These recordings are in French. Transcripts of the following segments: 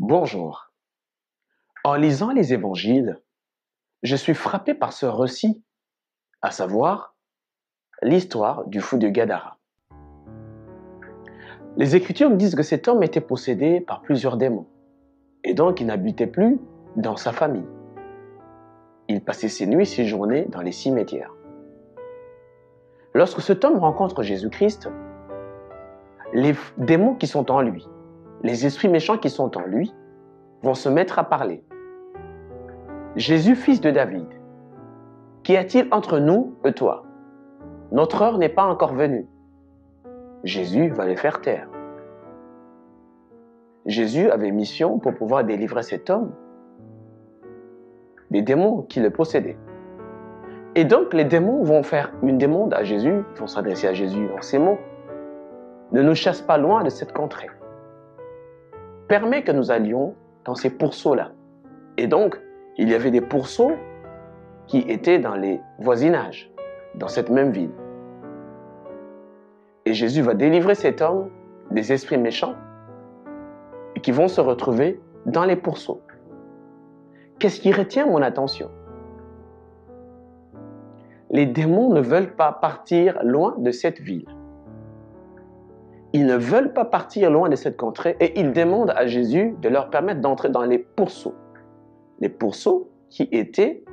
Bonjour. En lisant les évangiles, je suis frappé par ce récit, à savoir l'histoire du fou de Gadara. Les Écritures disent que cet homme était possédé par plusieurs démons, et donc il n'habitait plus dans sa famille. Il passait ses nuits, ses journées dans les cimetières. Lorsque cet homme rencontre Jésus-Christ, les démons qui sont en lui, les esprits méchants qui sont en lui, vont se mettre à parler. Jésus, fils de David, qu'y a-t-il entre nous et toi? Notre heure n'est pas encore venue. Jésus va les faire taire. Jésus avait mission pour pouvoir délivrer cet homme des démons qui le possédaient. Et donc les démons vont faire une demande à Jésus, vont s'adresser à Jésus en ces mots. Ne nous chasse pas loin de cette contrée. Permets que nous allions dans ces pourceaux-là. Et donc, il y avait des pourceaux qui étaient dans les voisinages, dans cette même ville. Et Jésus va délivrer cet homme des esprits méchants et qui vont se retrouver dans les pourceaux. Qu'est-ce qui retient mon attention? Les démons ne veulent pas partir loin de cette ville. Ils ne veulent pas partir loin de cette contrée et ils demandent à Jésus de leur permettre d'entrer dans les pourceaux. Les pourceaux qui étaient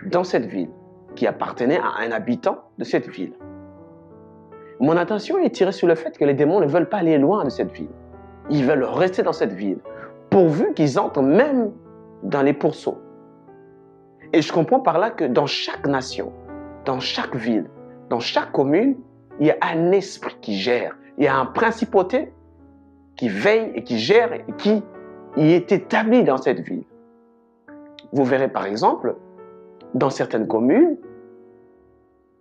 dans cette ville, qui appartenaient à un habitant de cette ville. Mon attention est tirée sur le fait que les démons ne veulent pas aller loin de cette ville. Ils veulent rester dans cette ville, pourvu qu'ils entrent même dans les pourceaux. Et je comprends par là que dans chaque nation, dans chaque ville, dans chaque commune, il y a un esprit qui gère. Il y a un principauté qui veille et qui gère et qui y est établi dans cette ville. Vous verrez par exemple, dans certaines communes,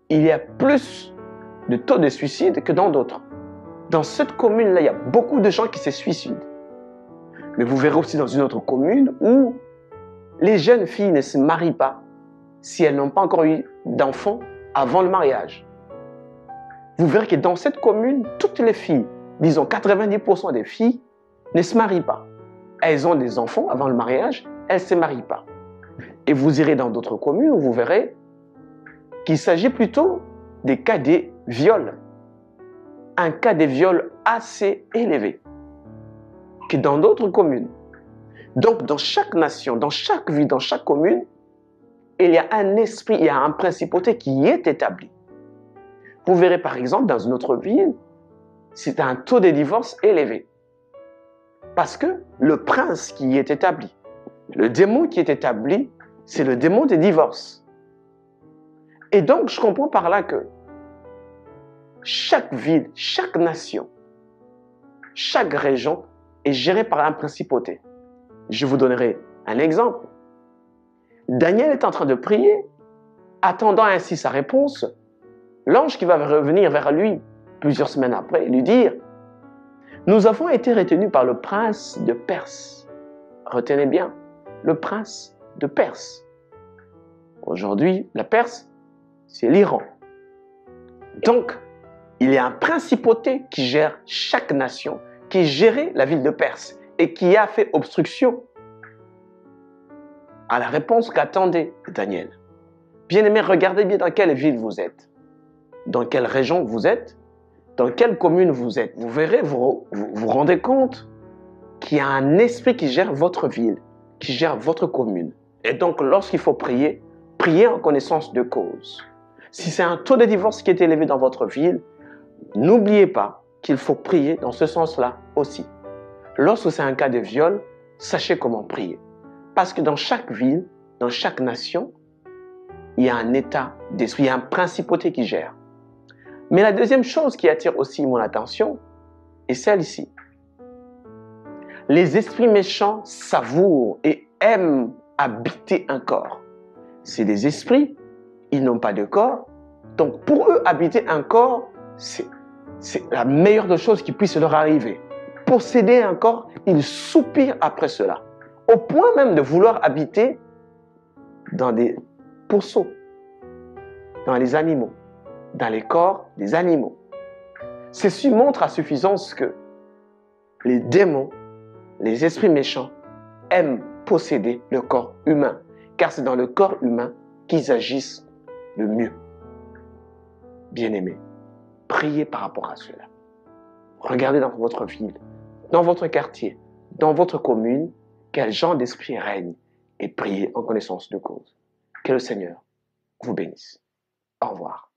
il y a plus de taux de suicide que dans d'autres. Dans cette commune-là, il y a beaucoup de gens qui se suicident. Mais vous verrez aussi dans une autre commune où les jeunes filles ne se marient pas si elles n'ont pas encore eu d'enfants avant le mariage. Vous verrez que dans cette commune, toutes les filles, disons 90% des filles, ne se marient pas. Elles ont des enfants avant le mariage, elles ne se marient pas. Et vous irez dans d'autres communes où vous verrez qu'il s'agit plutôt des cas de viols. Un cas de viol assez élevé que dans d'autres communes. Donc, dans chaque nation, dans chaque ville, dans chaque commune, il y a un esprit, il y a un principauté qui est établi. Vous verrez par exemple dans une autre ville, c'est un taux de divorce élevé. Parce que le prince qui y est établi, le démon qui est établi, c'est le démon des divorces. Et donc, je comprends par là que chaque ville, chaque nation, chaque région est gérée par un principauté. Je vous donnerai un exemple. Daniel est en train de prier, attendant ainsi sa réponse. L'ange qui va revenir vers lui plusieurs semaines après, lui dire « Nous avons été retenus par le prince de Perse. » Retenez bien, le prince de Perse. Aujourd'hui, la Perse, c'est l'Iran. Donc, il y a un principauté qui gère chaque nation, qui gérait la ville de Perse et qui a fait obstruction à la réponse qu'attendait Daniel. Bien-aimés, regardez bien dans quelle ville vous êtes, dans quelle région vous êtes, dans quelle commune vous êtes. Vous verrez, vous rendez compte qu'il y a un esprit qui gère votre ville, qui gère votre commune. Et donc, lorsqu'il faut prier, priez en connaissance de cause. Si c'est un taux de divorce qui est élevé dans votre ville, n'oubliez pas qu'il faut prier dans ce sens-là aussi. Lorsque c'est un cas de viol, sachez comment prier. Parce que dans chaque ville, dans chaque nation, il y a un état d'esprit, il y a un principauté qui gère. Mais la deuxième chose qui attire aussi mon attention est celle-ci. Les esprits méchants savourent et aiment habiter un corps. C'est des esprits, ils n'ont pas de corps. Donc pour eux, habiter un corps, c'est la meilleure des choses qui puisse leur arriver. Posséder un corps, ils soupirent après cela. Au point même de vouloir habiter dans des pourceaux, dans les animaux, dans les corps des animaux. Ceci montre à suffisance que les démons les esprits méchants aiment posséder le corps humain, car c'est dans le corps humain qu'ils agissent le mieux. Bien-aimés, priez par rapport à cela. Regardez dans votre ville, dans votre quartier, dans votre commune, quel genre d'esprit règne et priez en connaissance de cause. Que le Seigneur vous bénisse. Au revoir.